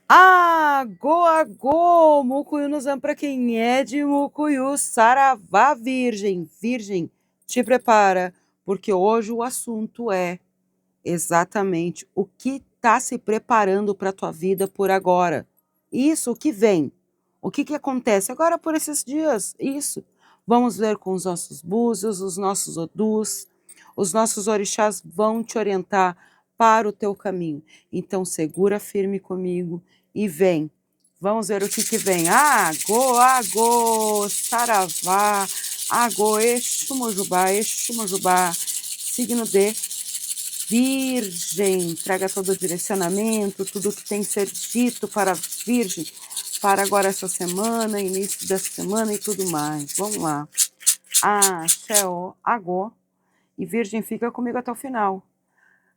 Agô, agô, Mucuyu no Zam, pra quem é de Mucuyu, saravá, virgem. Virgem, te prepara, porque hoje o assunto é exatamente o que está se preparando para a tua vida por agora. Isso, o que vem. O que acontece agora por esses dias? Isso. Vamos ver com os nossos búzios, os nossos odus, os nossos orixás vão te orientar para o teu caminho. Então segura firme comigo e vem. Vamos ver o que vem. Agô, agô, saravá, agô, Exu Mojubá, signo de Virgem, traga todo o direcionamento, tudo que tem que ser dito para a Virgem, para agora essa semana, início dessa semana e tudo mais. Vamos lá. Axé, agô. E Virgem, fica comigo até o final.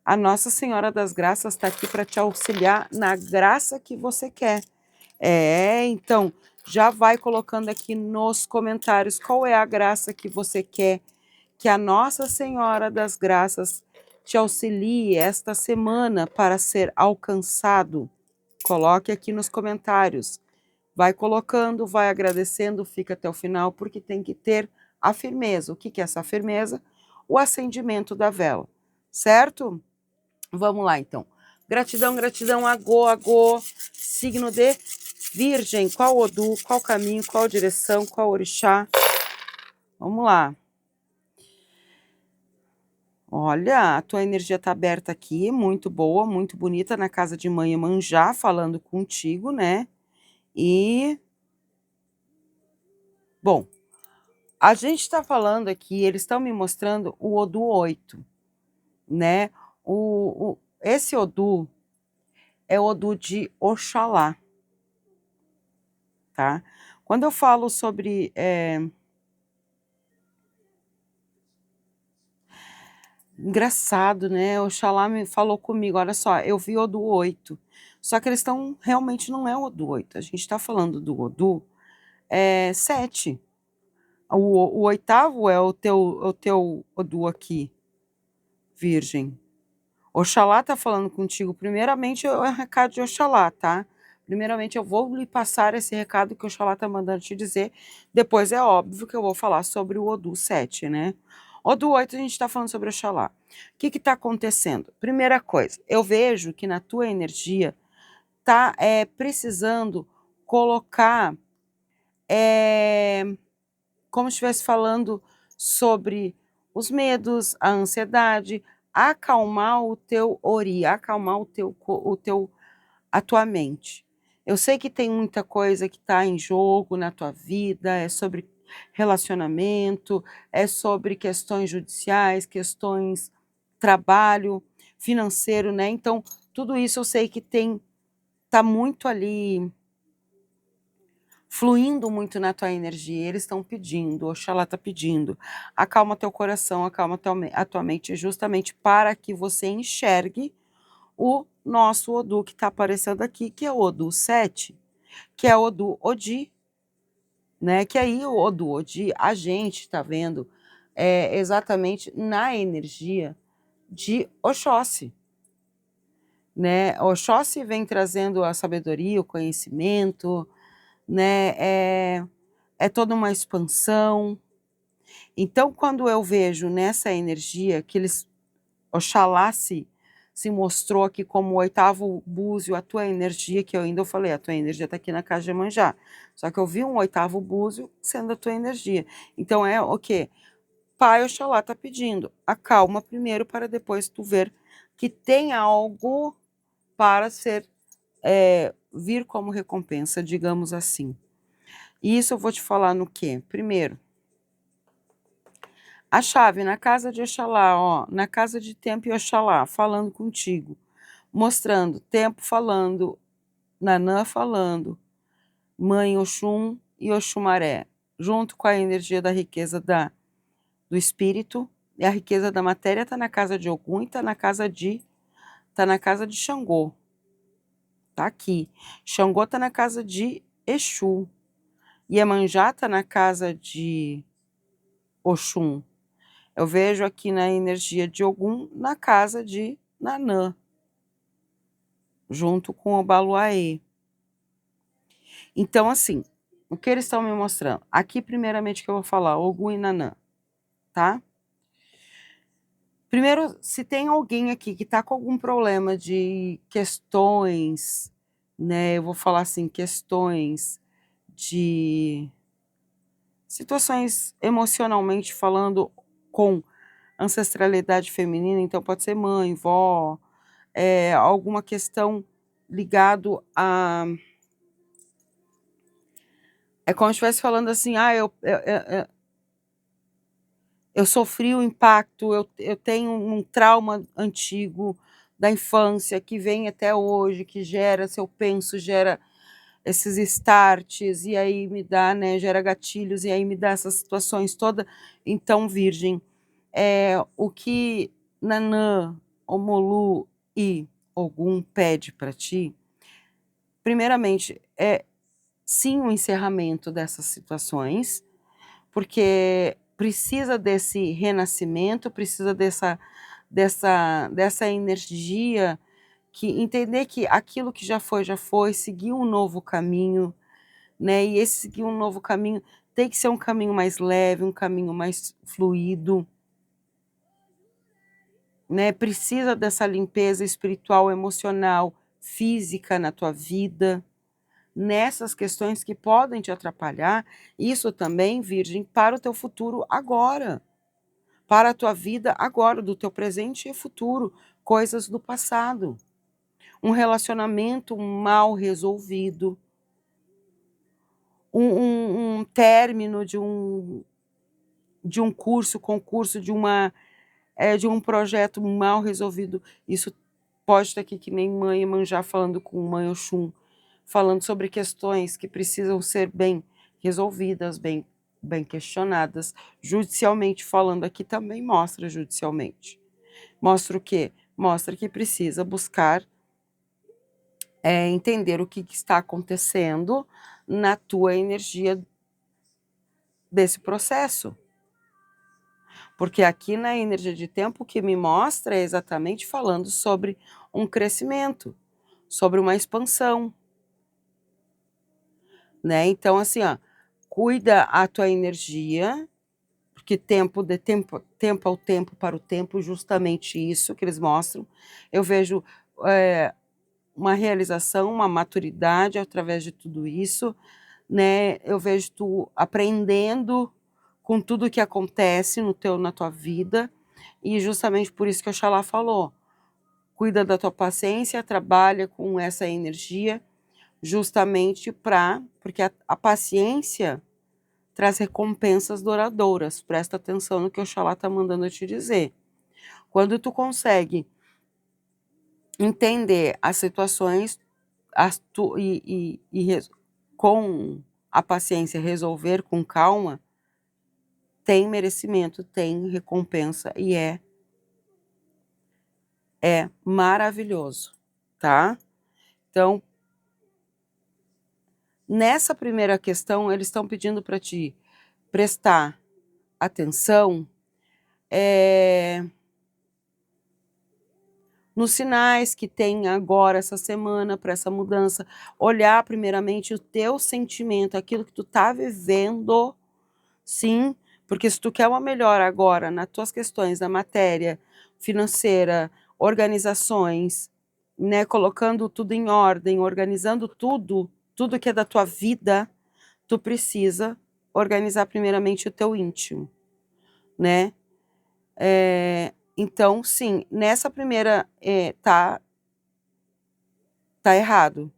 A Nossa Senhora das Graças está aqui para te auxiliar na graça que você quer. Então, já vai colocando aqui nos comentários qual é a graça que você quer que a Nossa Senhora das Graças te auxilie esta semana para ser alcançado. Coloque aqui nos comentários. Vai colocando, vai agradecendo, fica até o final, porque tem que ter a firmeza. O que é essa firmeza? O acendimento da vela, certo? Vamos lá, então. Gratidão, gratidão, agô, agô, signo de Virgem. Qual Odu, qual caminho, qual direção, qual orixá? Vamos lá. Olha, a tua energia está aberta aqui, muito boa, muito bonita, na casa de mãe Iemanjá, falando contigo, né? E, bom, a gente está falando aqui, eles estão me mostrando o Odu 8, né? Esse Odu é o Odu de Oxalá, tá? Quando eu falo sobre... Engraçado, né? Oxalá me falou comigo, olha só, eu vi Odu 8, só que eles estão, realmente não é o Odu 8, a gente está falando do Odu 7. O oitavo é o teu Odu aqui, Virgem. Oxalá tá falando contigo. Primeiramente, é um recado de Oxalá, tá? Primeiramente, eu vou lhe passar esse recado que Oxalá tá mandando te dizer. Depois, é óbvio que eu vou falar sobre o Odu 7, né? Odu 8, a gente tá falando sobre Oxalá. O que tá acontecendo? Primeira coisa, eu vejo que na tua energia tá precisando colocar... como se estivesse falando sobre os medos, a ansiedade, acalmar o teu ori, acalmar a tua mente. Eu sei que tem muita coisa que está em jogo na tua vida, é sobre relacionamento, é sobre questões judiciais, questões trabalho, financeiro, né? Então, tudo isso eu sei que tá muito ali fluindo muito na tua energia, eles estão pedindo, Oxalá está pedindo, acalma teu coração, acalma a tua mente, justamente para que você enxergue o nosso Odu que está aparecendo aqui, que é o Odu 7, que é o Odu Odi, né? Que aí o Odu Odi, a gente está vendo exatamente na energia de Oxóssi, né? Oxóssi vem trazendo a sabedoria, o conhecimento, né? É toda uma expansão. Então, quando eu vejo nessa energia que Oxalá se mostrou aqui como o oitavo búzio, a tua energia, que eu ainda falei, a tua energia está aqui na casa de Iemanjá. Só que eu vi um oitavo búzio sendo a tua energia. Então é o quê? Pai Oxalá está pedindo, acalma primeiro para depois tu ver que tem algo para vir como recompensa, digamos assim. E isso eu vou te falar no quê? Primeiro, a chave na casa de Oxalá, ó, na casa de Tempo e Oxalá, falando contigo, mostrando Tempo falando, Nanã falando, Mãe Oxum e Oxumaré, junto com a energia da riqueza do espírito, e a riqueza da matéria está na casa de Ogum e está na casa de Xangô. Tá aqui. Xangô está na casa de Exu. Iemanjá está na casa de Oxum. Eu vejo aqui na energia de Ogum, na casa de Nanã, junto com o Baluaê. Então, assim, o que eles estão me mostrando? Aqui, primeiramente, que eu vou falar, Ogum e Nanã, tá? Primeiro, se tem alguém aqui que tá com algum problema de questões, né? Eu vou falar assim, questões de situações emocionalmente falando com ancestralidade feminina, então pode ser mãe, vó, alguma questão ligado a... É como se estivesse falando assim, eu sofri o impacto, eu tenho um trauma antigo da infância que vem até hoje, que gera, se eu penso, gera esses starts, e aí me dá, né, gera gatilhos, e aí me dá essas situações todas. Então, Virgem, o que Nanã, Omolu e Ogum pede para ti, primeiramente, é sim o encerramento dessas situações, porque precisa desse renascimento, precisa dessa energia, que entender que aquilo que já foi, seguir um novo caminho, né? E esse seguir um novo caminho tem que ser um caminho mais leve, um caminho mais fluido, né? Precisa dessa limpeza espiritual, emocional, física na tua vida, nessas questões que podem te atrapalhar. Isso também, Virgem, para o teu futuro agora, para a tua vida agora, do teu presente e futuro, coisas do passado. Um relacionamento mal resolvido, um término de um curso, concurso, de um projeto mal resolvido. Isso pode estar aqui que nem mãe Iemanjá falando com mãe Oxum, falando sobre questões que precisam ser bem resolvidas, bem questionadas. Judicialmente falando aqui também mostra judicialmente. Mostra o quê? Mostra que precisa buscar entender o que está acontecendo na tua energia desse processo. Porque aqui na energia de tempo o que me mostra é exatamente falando sobre um crescimento, sobre uma expansão, né? Então, assim, ó, cuida a tua energia, porque tempo ao tempo para o tempo, justamente isso que eles mostram. Eu vejo uma realização, uma maturidade através de tudo isso, né? Eu vejo tu aprendendo com tudo que acontece na tua vida, e justamente por isso que o Oxalá falou, cuida da tua paciência, trabalha com essa energia, justamente porque a paciência traz recompensas duradouras. Presta atenção no que o Oxalá está mandando eu te dizer. Quando tu consegue entender as situações com a paciência resolver com calma, tem merecimento, tem recompensa, e é maravilhoso, tá? Então, nessa primeira questão, eles estão pedindo para te prestar atenção nos sinais que tem agora essa semana para essa mudança, olhar primeiramente o teu sentimento, aquilo que tu tá vivendo, sim, porque se tu quer uma melhora agora nas tuas questões da matéria financeira, organizações, né, colocando tudo em ordem, organizando tudo que é da tua vida, tu precisa organizar primeiramente o teu íntimo, né? Então, sim, nessa primeira tá errado,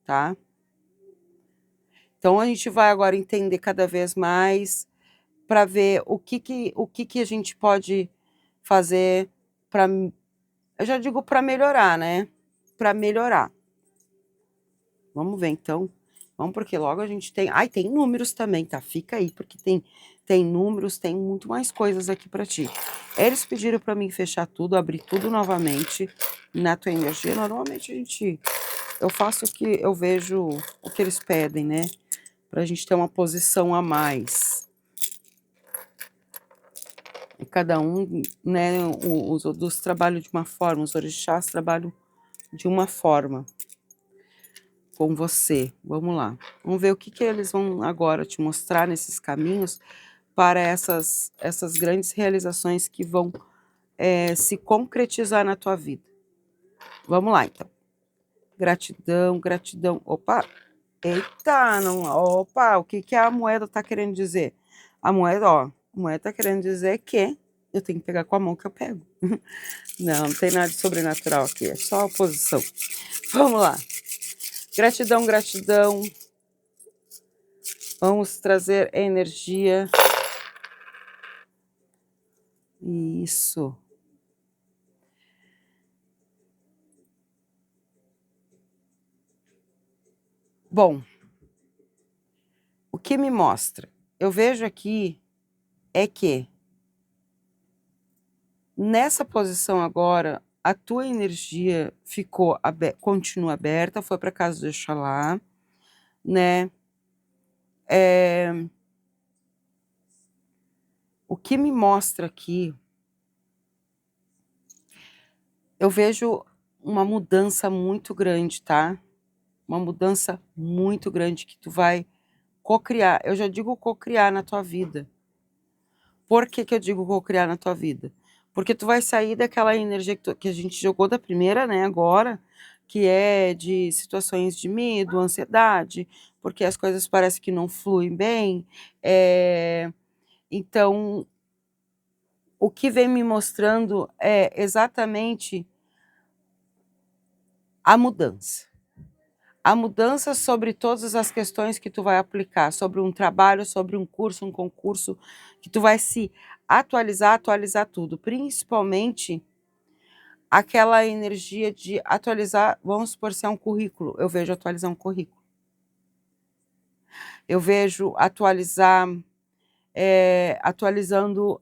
tá? Então a gente vai agora entender cada vez mais para ver o que a gente pode fazer para, eu já digo para melhorar, né? Para melhorar. Vamos ver então. Vamos, porque logo a gente tem... Ai, tem números também, tá? Fica aí, porque tem números, tem muito mais coisas aqui para ti. Eles pediram para mim fechar tudo, abrir tudo novamente na tua energia. Normalmente eu faço o que eu vejo, o que eles pedem, né? Pra gente ter uma posição a mais. E cada um, né, os odus trabalham de uma forma, os orixás trabalham de uma forma. com você. Vamos lá. Vamos ver o que eles vão agora te mostrar nesses caminhos para essas grandes realizações que vão se concretizar na tua vida. Vamos lá, então. Gratidão, gratidão. Opa! Eita, não. Opa, o que a moeda está querendo dizer? A moeda, ó, a moeda está querendo dizer que eu tenho que pegar com a mão que eu pego. Não tem nada de sobrenatural aqui, é só oposição. Vamos lá. Gratidão, gratidão. Vamos trazer energia. Isso. Bom, o que me mostra? Eu vejo aqui é que nessa posição agora, a tua energia continua aberta, foi para casa do Oxalá, né? O que me mostra aqui, eu vejo uma mudança muito grande, tá? Uma mudança muito grande que tu vai cocriar. Eu já digo cocriar na tua vida. Por que eu digo cocriar na tua vida? Porque tu vai sair daquela energia que a gente jogou da primeira, né, agora, que é de situações de medo, ansiedade, porque as coisas parecem que não fluem bem. Então, o que vem me mostrando é exatamente a mudança. A mudança sobre todas as questões que tu vai aplicar, sobre um trabalho, sobre um curso, um concurso, que tu vai se atualizar tudo, principalmente aquela energia de atualizar, vamos supor, se é um currículo, eu vejo atualizar um currículo. Eu vejo atualizando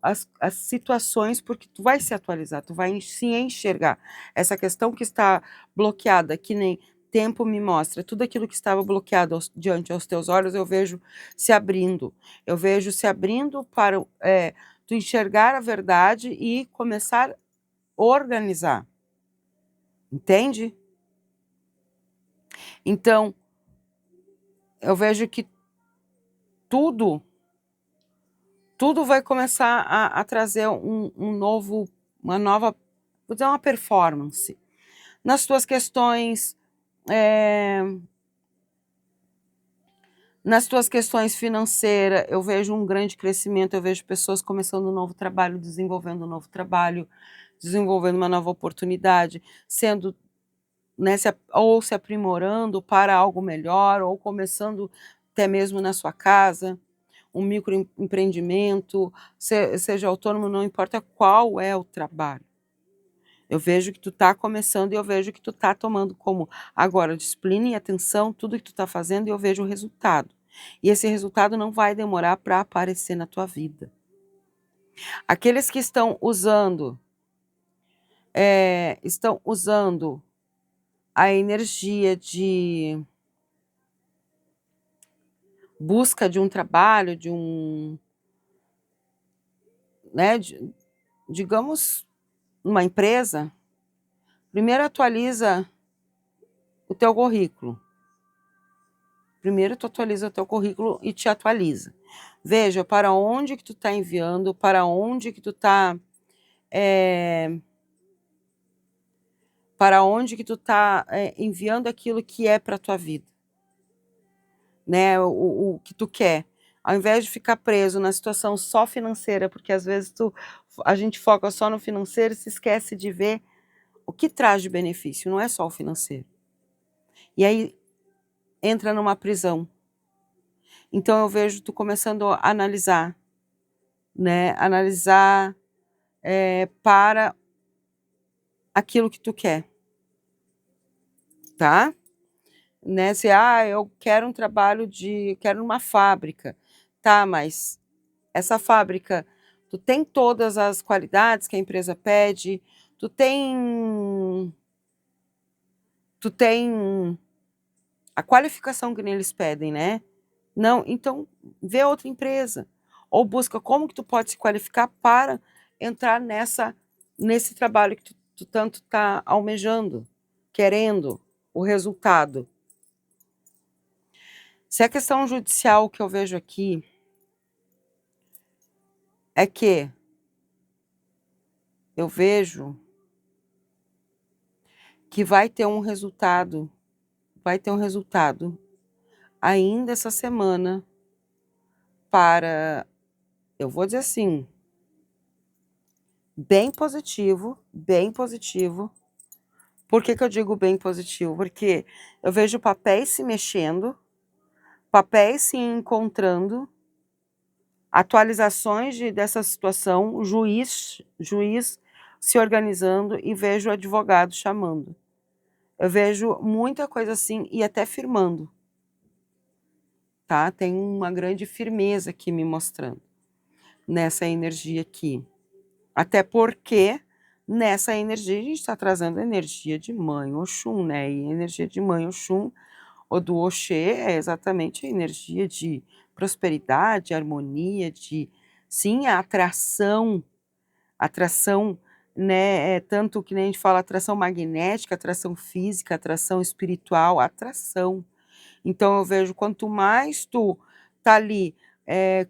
as situações, porque tu vai se atualizar, tu vai se enxergar. Essa questão que está bloqueada, que nem tempo me mostra, tudo aquilo que estava bloqueado diante aos teus olhos, eu vejo se abrindo. Eu vejo se abrindo para tu enxergar a verdade e começar a organizar. Entende? Então, eu vejo que tudo vai começar a trazer uma nova, vou dizer, uma performance. Nas tuas questões, financeiras, eu vejo um grande crescimento, eu vejo pessoas começando um novo trabalho, desenvolvendo um novo trabalho, desenvolvendo uma nova oportunidade, sendo, né, ou se aprimorando para algo melhor, ou começando até mesmo na sua casa, um microempreendimento, seja autônomo, não importa qual é o trabalho. Eu vejo que tu está começando e eu vejo que tu está tomando como agora disciplina e atenção tudo que tu está fazendo, e eu vejo o resultado. E esse resultado não vai demorar para aparecer na tua vida. Aqueles que estão usando a energia de busca de um trabalho, né, digamos, uma empresa, primeiro atualiza o teu currículo. Primeiro tu atualiza o teu currículo e te atualiza. Veja para onde que tu está enviando, para onde que tu está enviando aquilo que é para a tua vida, né? O que tu quer. Ao invés de ficar preso na situação só financeira, porque às vezes a gente foca só no financeiro e se esquece de ver o que traz de benefício, não é só o financeiro. E aí entra numa prisão. Então eu vejo tu começando a analisar, né? Analisar para aquilo que tu quer, tá? Né? Se eu quero um trabalho quero uma fábrica, tá? Mas essa fábrica, tu tem todas as qualidades que a empresa pede, tu tem a qualificação que eles pedem, né? Não, então vê outra empresa ou busca como que tu pode se qualificar para entrar nesse trabalho que tu tanto tá almejando, querendo o resultado. Se a questão judicial que eu vejo aqui é que eu vejo que vai ter um resultado ainda essa semana para, eu vou dizer assim, bem positivo, bem positivo. Por que que eu digo bem positivo? Porque eu vejo papéis se mexendo, papéis se encontrando, atualizações dessa situação, o juiz se organizando e vejo o advogado chamando. Eu vejo muita coisa assim e até firmando, tá? Tem uma grande firmeza aqui me mostrando nessa energia aqui. Até porque nessa energia a gente está trazendo a energia de Mãe Oxum, né? E a energia de Mãe Oxum ou do Oxê é exatamente a energia de prosperidade, harmonia, de sim, a atração, né? Tanto que nem a gente fala atração magnética, atração física, atração espiritual, atração. Então eu vejo quanto mais tu tá ali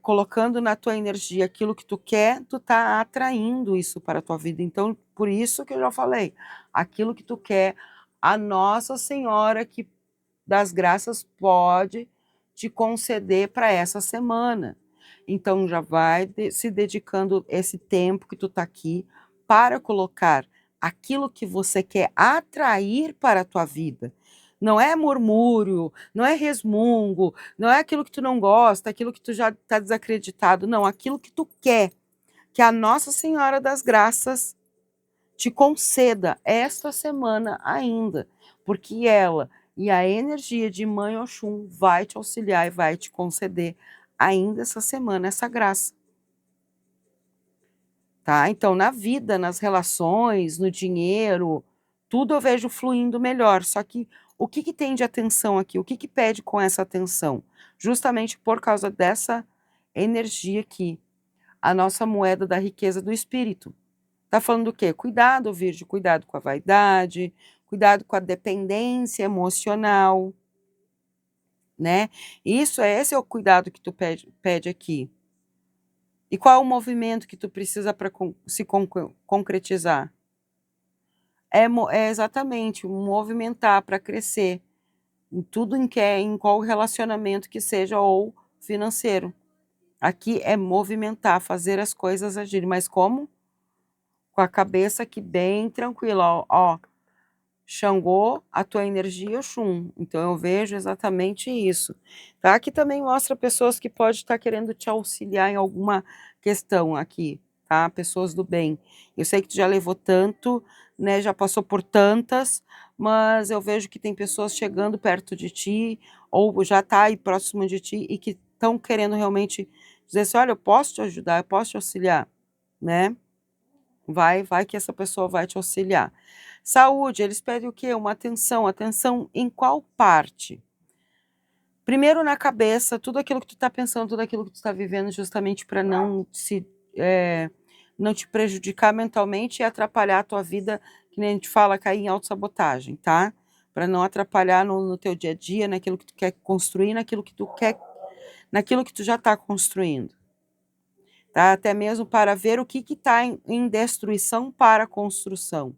colocando na tua energia aquilo que tu quer, tu tá atraindo isso para a tua vida. Então, por isso que eu já falei, aquilo que tu quer, a Nossa Senhora que das Graças pode te conceder para essa semana. Então já vai se dedicando esse tempo que tu tá aqui para colocar aquilo que você quer atrair para a tua vida. Não é murmúrio, não é resmungo, não é aquilo que tu não gosta, aquilo que tu já está desacreditado, não, aquilo que tu quer, que a Nossa Senhora das Graças te conceda esta semana ainda, porque ela e a energia de Mãe Oxum vai te auxiliar e vai te conceder ainda essa semana essa graça. Tá? Então, na vida, nas relações, no dinheiro, tudo eu vejo fluindo melhor. Só que o que tem de atenção aqui? O que pede com essa atenção? Justamente por causa dessa energia aqui, a nossa moeda da riqueza do espírito. Tá falando do quê? Cuidado, Virgem, cuidado com a vaidade, cuidado com a dependência emocional, né? Esse é o cuidado que tu pede aqui. E qual é o movimento que tu precisa para se concretizar? É exatamente movimentar para crescer em tudo em qual relacionamento que seja ou financeiro. Aqui é movimentar, fazer as coisas agirem, mas como? Com a cabeça aqui bem tranquila, ó. Xangô, a tua energia Oxum. Então eu vejo exatamente isso. Tá? Aqui também mostra pessoas que podem estar querendo te auxiliar em alguma questão aqui, tá? Pessoas do bem. Eu sei que tu já levou tanto, né? Já passou por tantas, mas eu vejo que tem pessoas chegando perto de ti, ou já tá aí próximo de ti, e que estão querendo realmente dizer assim, olha, eu posso te ajudar, eu posso te auxiliar, né? Vai que essa pessoa vai te auxiliar. Saúde, eles pedem o quê? Uma atenção. Atenção em qual parte? Primeiro na cabeça, tudo aquilo que tu está pensando, tudo aquilo que tu está vivendo, justamente para não te prejudicar mentalmente e atrapalhar a tua vida, que nem a gente fala, cair em autossabotagem, tá? Para não atrapalhar no teu dia a dia, naquilo que tu quer construir, naquilo que tu já está construindo. Tá? Até mesmo para ver o que está em destruição para construção.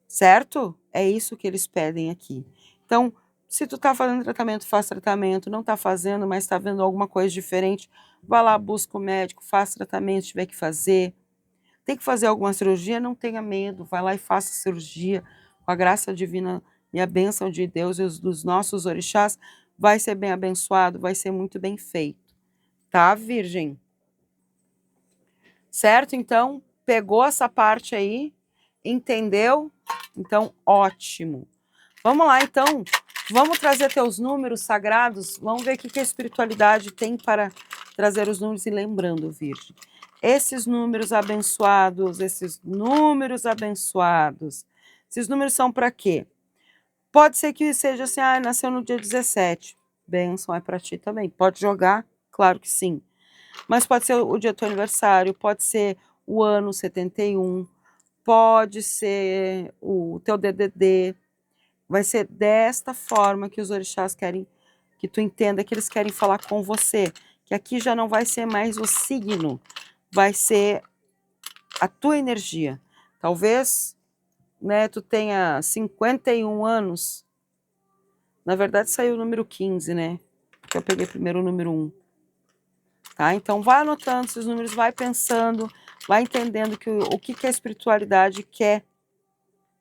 Certo? É isso que eles pedem aqui. Então, se tu está fazendo tratamento, faz tratamento. Não está fazendo, mas está vendo alguma coisa diferente, vá lá, busca o médico, faz tratamento, se tiver que fazer. Tem que fazer alguma cirurgia, não tenha medo. Vai lá e faça a cirurgia. Com a graça divina e a bênção de Deus e dos nossos orixás, vai ser bem abençoado, vai ser muito bem feito. Tá, Virgem? Certo? Então, pegou essa parte aí? Entendeu? Então, ótimo. Vamos lá, então. Vamos trazer teus números sagrados. Vamos ver o que a espiritualidade tem para trazer os números. E lembrando, Virgem, esses números abençoados, esses números são para quê? Pode ser que seja assim, nasceu no dia 17. Bênção é para ti também. Pode jogar? Claro que sim. Mas pode ser o dia do teu aniversário, pode ser o ano 71, pode ser o teu DDD. Vai ser desta forma que os orixás querem que tu entenda que eles querem falar com você, que aqui já não vai ser mais o signo, vai ser a tua energia. Talvez, né, tu tenha 51 anos, na verdade saiu o número 15, né, porque eu peguei primeiro o número 1. Tá? Então vai anotando esses números, vai pensando, vai entendendo que o que a espiritualidade quer,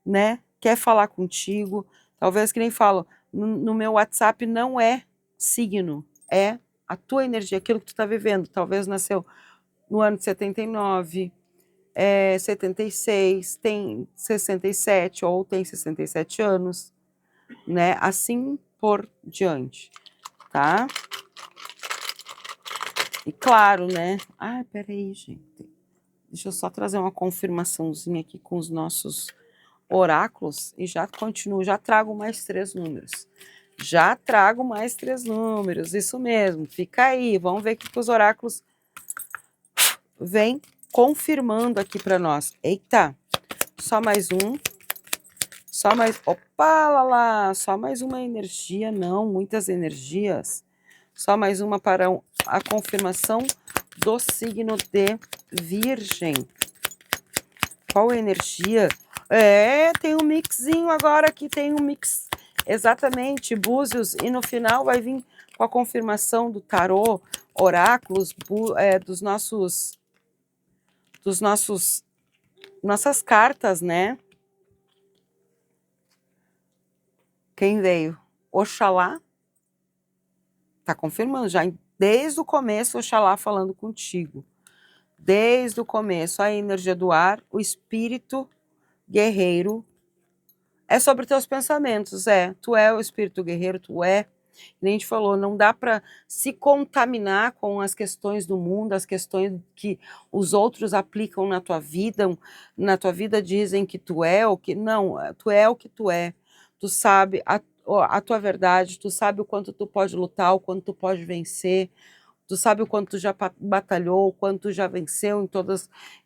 né? Quer falar contigo. Talvez, que nem falo, no meu WhatsApp não é signo, é a tua energia, aquilo que tu tá vivendo. Talvez nasceu no ano de 79, 76, tem 67 ou tem 67 anos, né? Assim por diante, tá? E claro, né? Ai, peraí, gente. Deixa eu só trazer uma confirmaçãozinha aqui com os nossos oráculos e já continuo, já trago mais 3 números. Já trago mais 3 números, isso mesmo. Fica aí, vamos ver o que os oráculos vêm confirmando aqui para nós. Eita, só mais um. Só mais, opa, lá, só mais uma energia, não, muitas energias. Só mais uma para a confirmação do signo de Virgem. Qual energia? Tem um mixinho agora aqui, tem um mix, exatamente, búzios, e no final vai vir com a confirmação do tarô, oráculos, nossas cartas, né? Quem veio? Oxalá. Tá confirmando já, desde o começo, Oxalá falando contigo. Desde o começo, a energia do ar, o espírito guerreiro. É sobre teus pensamentos, tu é o espírito guerreiro, tu é. Nem a gente falou, não dá para se contaminar com as questões do mundo, as questões que os outros aplicam na tua vida dizem que tu é o que não, tu é o que tu é. Tu sabe a tua verdade, tu sabe o quanto tu pode lutar, o quanto tu pode vencer. Tu sabe o quanto tu já batalhou, o quanto tu já venceu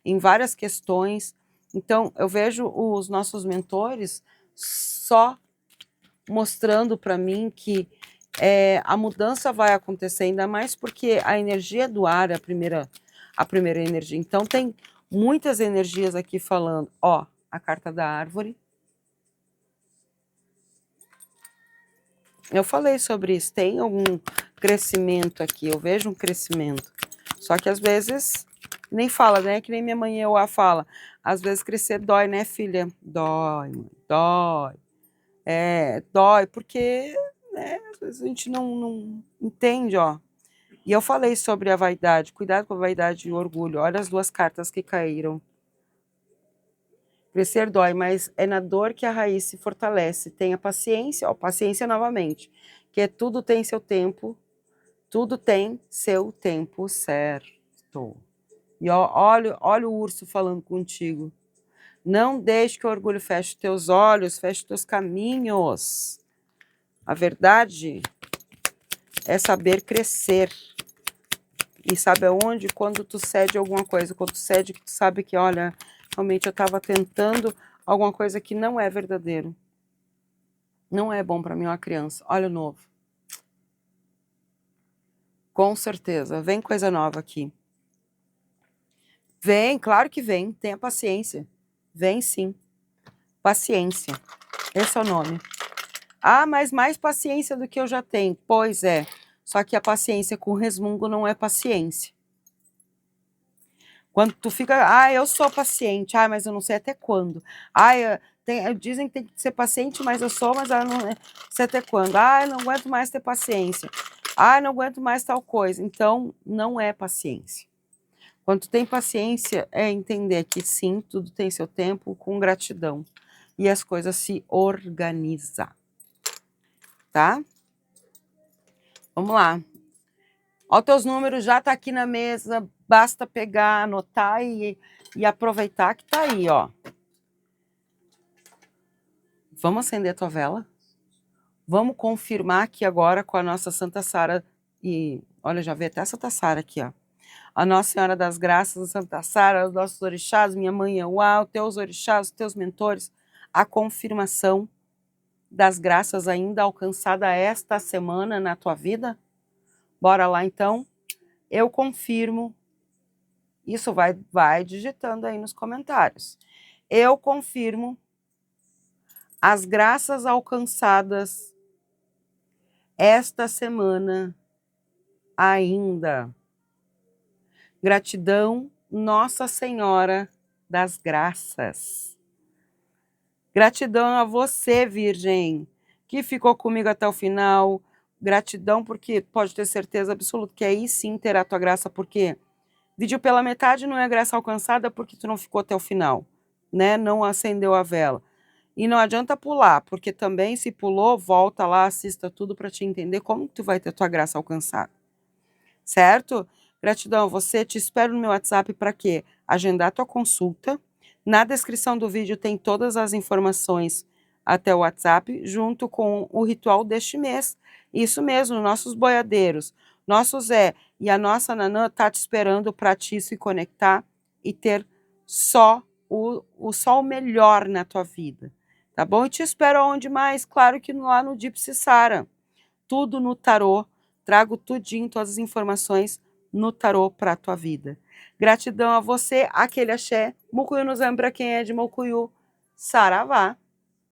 em várias questões. Então, eu vejo os nossos mentores só mostrando para mim que a mudança vai acontecer, ainda mais porque a energia do ar é a primeira energia. Então, tem muitas energias aqui falando. Ó, a carta da árvore. Eu falei sobre isso, tem algum crescimento aqui, eu vejo um crescimento. Só que às vezes, nem fala, né? Que nem minha mãe Euá fala. Às vezes crescer dói, né, filha? Dói, mãe, dói. Dói, porque né, às vezes a gente não entende, ó. E eu falei sobre a vaidade, cuidado com a vaidade e o orgulho. Olha as 2 cartas que caíram. Crescer dói, mas é na dor que a raiz se fortalece. Tenha paciência, ó, paciência novamente, que tudo tem seu tempo, tudo tem seu tempo certo. E ó, olha o urso falando contigo. Não deixe que o orgulho feche teus olhos, feche teus caminhos. A verdade é saber crescer. E sabe aonde? Quando tu cede alguma coisa, quando tu cede que tu sabe que, olha, realmente eu estava tentando alguma coisa que não é verdadeiro. Não é bom para mim uma criança. Olha o novo. Com certeza. Vem coisa nova aqui. Vem, claro que vem. Tenha paciência. Vem sim. Paciência. Esse é o nome. Ah, mas mais paciência do que eu já tenho. Pois é. Só que a paciência com resmungo não é paciência. Quando tu fica, eu sou paciente, mas eu não sei até quando. Dizem que tem que ser paciente, mas eu não sei até quando. Eu não aguento mais ter paciência. Não aguento mais tal coisa. Então, não é paciência. Quando tu tem paciência, é entender que sim, tudo tem seu tempo, com gratidão. E as coisas se organizam. Tá? Vamos lá. Ó, teus números já tá aqui na mesa, basta pegar, anotar e aproveitar que tá aí, ó. Vamos acender a tua vela? Vamos confirmar aqui agora com a nossa Santa Sara e, olha, já veio até a Santa Sara aqui, ó. A Nossa Senhora das Graças, a Santa Sara, os nossos orixás, minha mãe Euá, os teus orixás, os teus mentores, a confirmação das graças ainda alcançada esta semana na tua vida? Bora lá então? Eu confirmo. Isso vai digitando aí nos comentários. Eu confirmo as graças alcançadas esta semana ainda. Gratidão, Nossa Senhora das Graças. Gratidão a você, Virgem, que ficou comigo até o final. Gratidão porque pode ter certeza absoluta que aí sim terá tua graça, porque vídeo pela metade não é graça alcançada porque tu não ficou até o final, né? Não acendeu a vela. E não adianta pular, porque também se pulou, volta lá, assista tudo para te entender como tu vai ter tua graça alcançada. Certo? Gratidão a você, te espero no meu WhatsApp para quê? Agendar tua consulta. Na descrição do vídeo tem todas as informações até o WhatsApp, junto com o ritual deste mês. Isso mesmo, nossos boiadeiros, nosso Zé e a nossa Nanã tá te esperando para te se conectar e ter só o melhor na tua vida. Tá bom? E te espero aonde mais? Claro que lá no Gypsy Sara. Tudo no tarô. Trago tudinho, todas as informações no tarô para a tua vida. Gratidão a você, aquele axé. Mucuyu no Zambra, quem é de Mucuyu, saravá.